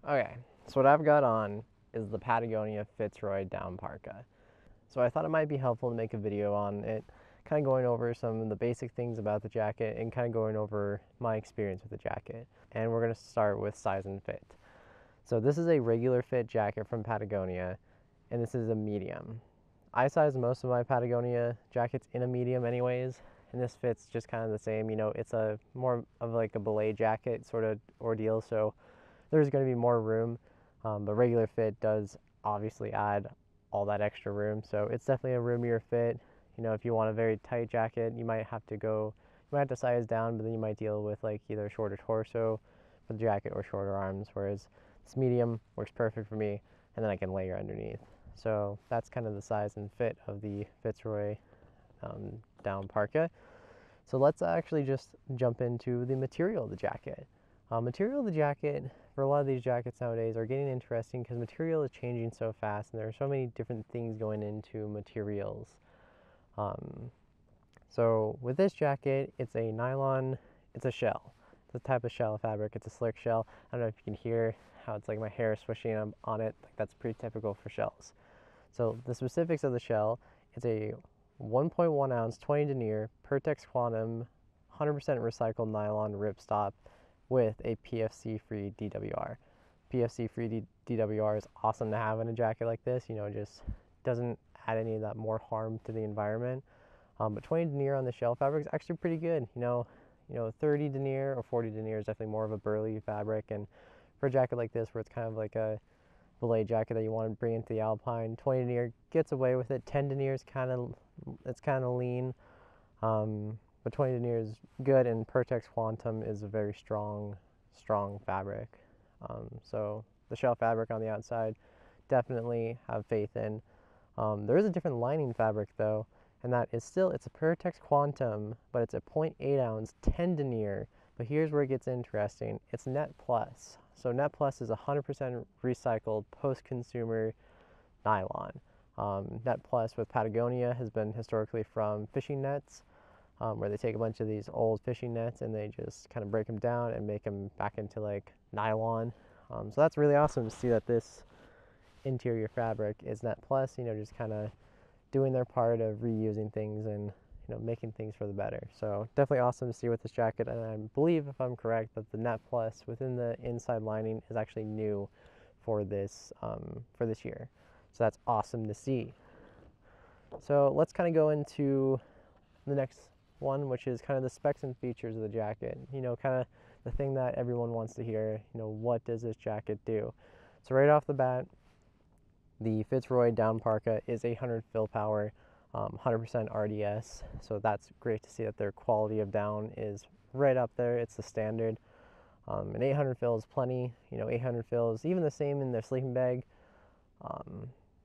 Okay, so what I've got on is the Patagonia Fitz Roy Down Parka. So I thought it might be helpful to make a video on it, kind of going over some of the basic things about the jacket and kind of going over my experience with the jacket. And we're going to start with size and fit. So this is a regular fit jacket from Patagonia, and this is a medium. I size most of my Patagonia jackets in a medium anyways, and this fits just kind of the same. You know, it's a more of like a belay jacket sort of ordeal, so there's going to be more room, but regular fit does obviously add all that extra room, so it's definitely a roomier fit. You know, if you want a very tight jacket, you might have to size down, but then you might deal with like either a shorter torso for the jacket or shorter arms, whereas this medium works perfect for me, and then I can layer underneath. So that's kind of the size and fit of the Fitz Roy Down Parka. So let's actually just jump into the material of the jacket. Material of the jacket for a lot of these jackets nowadays are getting interesting because material is changing so fast, and there are so many different things going into materials. So with this jacket, it's a nylon, it's a shell. It's a type of shell fabric, it's a slick shell. I don't know if you can hear how it's like my hair swishing on it. Like, that's pretty typical for shells. So the specifics of the shell, it's a 1.1 ounce 20 denier Pertex Quantum 100% recycled nylon ripstop with a PFC-free DWR. PFC-free DWR is awesome to have in a jacket like this. You know, it just doesn't add any of that more harm to the environment. But 20 denier on the shell fabric is actually pretty good. You know, 30 denier or 40 denier is definitely more of a burly fabric, and for a jacket like this where it's kind of like a belay jacket that you want to bring into the alpine, 20 denier gets away with it. 10 denier is kind of lean. But 20 denier is good, and Pertex Quantum is a very strong fabric. So the shell fabric on the outside, definitely have faith in. There is a different lining fabric though, and that is still, it's a Pertex Quantum, but it's a 0.8 ounce 10 denier. But here's where it gets interesting. It's Net Plus. So Net Plus is 100% recycled post-consumer nylon. Net Plus with Patagonia has been historically from fishing nets, where they take a bunch of these old fishing nets and they just kind of break them down and make them back into like nylon. So that's really awesome to see that this interior fabric is Net Plus, you know, just kind of doing their part of reusing things and, you know, making things for the better. So definitely awesome to see with this jacket, and I believe, if I'm correct, that the Net Plus within the inside lining is actually new for this year. So that's awesome to see. So let's kind of go into the next one, which is kind of the specs and features of the jacket. You know, kind of the thing that everyone wants to hear. You know, what does this jacket do? So right off the bat, the Fitz Roy Down Parka is 800 fill power, 100% RDS. So that's great to see that their quality of down is right up there. It's the standard. And 800 fill is plenty. You know, 800 fill is even the same in their sleeping bag.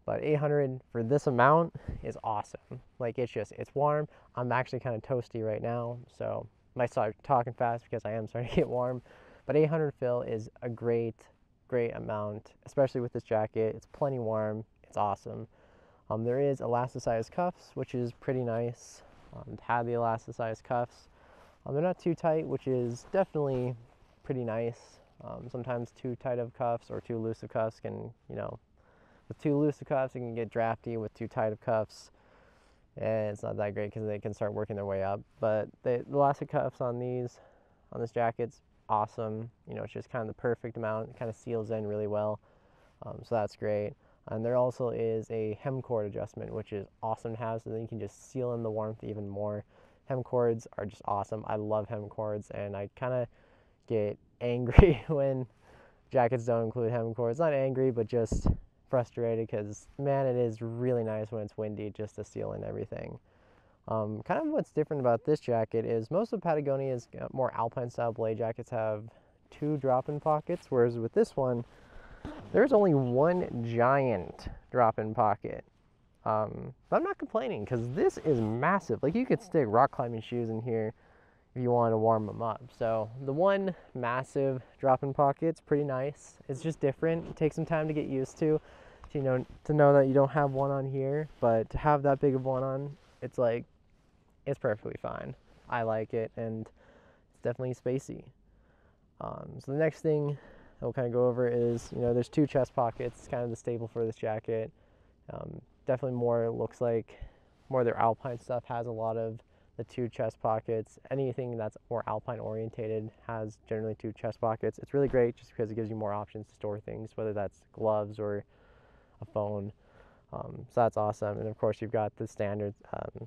But 800 for this amount is awesome. Like, it's warm. I'm actually kind of toasty right now, so I might start talking fast because I am starting to get warm. But 800 fill is a great amount, especially with this jacket. It's plenty warm. It's awesome. There is elasticized cuffs, which is pretty nice to have the elasticized cuffs. They're not too tight, which is definitely pretty nice. Sometimes too tight of cuffs or too loose of cuffs can, you know, with too loose of cuffs, it can get drafty. With too tight of cuffs, and it's not that great because they can start working their way up. But the elastic cuffs on this jacket's awesome. You know, it's just kind of the perfect amount. It kind of seals in really well, so that's great. And there also is a hem cord adjustment, which is awesome to have, so then you can just seal in the warmth even more. Hem cords are just awesome. I love hem cords, and I kind of get angry when jackets don't include hem cords. Not angry, but just frustrated, because man, it is really nice when it's windy just to seal in everything. Kind of what's different about this jacket is most of Patagonia's more alpine style belay jackets have 2 drop-in pockets, whereas with this one there's only 1 giant drop-in pocket. But I'm not complaining because this is massive. Like, you could stick rock climbing shoes in here if you want to warm them up. So the 1 massive drop-in pocket's pretty nice. It's just different. It takes some time to get used to know that you don't have one on here, but to have that big of one on, it's like, it's perfectly fine. I like it, and it's definitely spacey. So the next thing I'll kind of go over is, there's 2 chest pockets. It's kind of the staple for this jacket. Definitely more, it looks like more of their alpine stuff has a lot of the 2 chest pockets. Anything that's more alpine orientated has generally 2 chest pockets. It's really great just because it gives you more options to store things, whether that's gloves or a phone. So that's awesome. And of course you've got the standard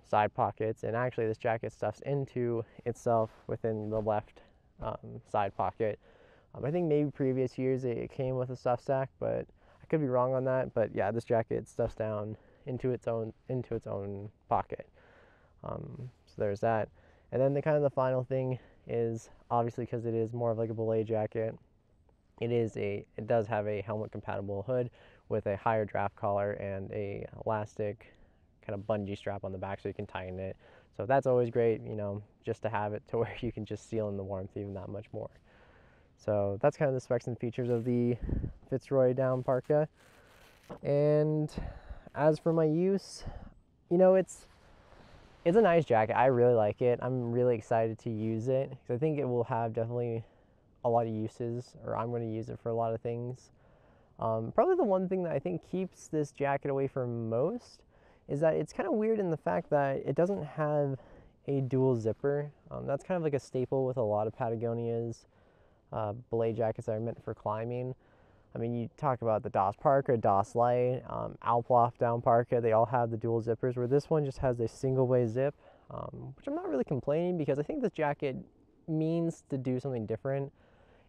side pockets, and actually this jacket stuffs into itself within the left side pocket. I think maybe previous years it came with a stuff stack, but I could be wrong on that. But yeah, this jacket stuffs down into its own pocket. So there's that. And then the final thing is, obviously because it is more of like a belay jacket, it does have a helmet compatible hood with a higher draft collar and a elastic kind of bungee strap on the back so you can tighten it. So that's always great, just to have it to where you can just seal in the warmth even that much more. So that's kind of the specs and features of the Fitz Roy Down Parka. And as for my use, it's a nice jacket. I really like it. I'm really excited to use it because I think it will have definitely a lot of uses, or I'm going to use it for a lot of things. Probably the one thing that I think keeps this jacket away from most is that it's kind of weird in the fact that it doesn't have a dual zipper. That's kind of like a staple with a lot of Patagonia's belay jackets that are meant for climbing. I mean, you talk about the DOS Parka, DOS Light, Alploft Down Parka, they all have the dual zippers, where this one just has a single way zip, which I'm not really complaining because I think this jacket means to do something different.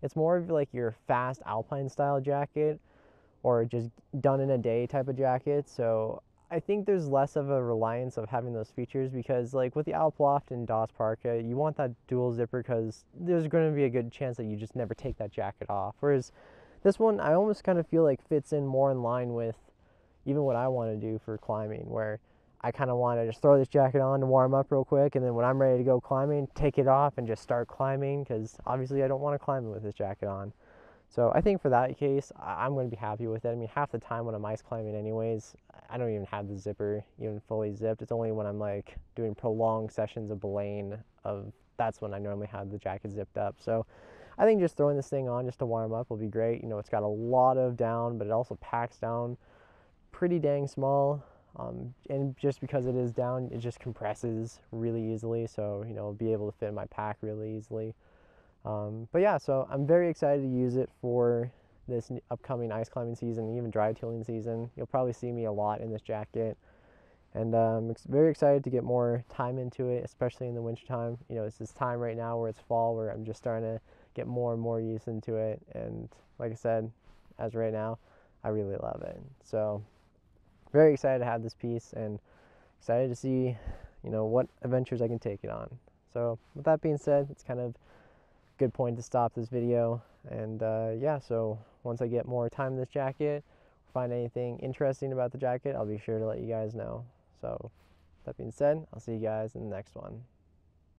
It's more of like your fast alpine style jacket or just done in a day type of jacket. So I think there's less of a reliance of having those features because like with the Alploft and DOS Parka, you want that dual zipper because there's going to be a good chance that you just never take that jacket off. Whereas this one, I almost kind of feel like fits in more in line with even what I want to do for climbing, where I kind of want to just throw this jacket on to warm up real quick, and then when I'm ready to go climbing, take it off and just start climbing, because obviously I don't want to climb with this jacket on. So I think for that case, I'm going to be happy with it. I mean, half the time when I'm ice climbing anyways, I don't even have the zipper even fully zipped. It's only when I'm like doing prolonged sessions of belaying, that's when I normally have the jacket zipped up. So I think just throwing this thing on just to warm up will be great. It's got a lot of down, but it also packs down pretty dang small. And just because it is down, it just compresses really easily. So, it'll be able to fit in my pack really easily. But yeah, so I'm very excited to use it for this upcoming ice climbing season, even dry tooling season. You'll probably see me a lot in this jacket. And I'm very excited to get more time into it, especially in the winter time. It's this time right now where it's fall, where I'm just starting to get more and more use into it. And like I said, as right now, I really love it. So very excited to have this piece and excited to see, what adventures I can take it on. So with that being said, it's kind of a good point to stop this video. And yeah, so once I get more time in this jacket, find anything interesting about the jacket, I'll be sure to let you guys know. So that being said, I'll see you guys in the next one.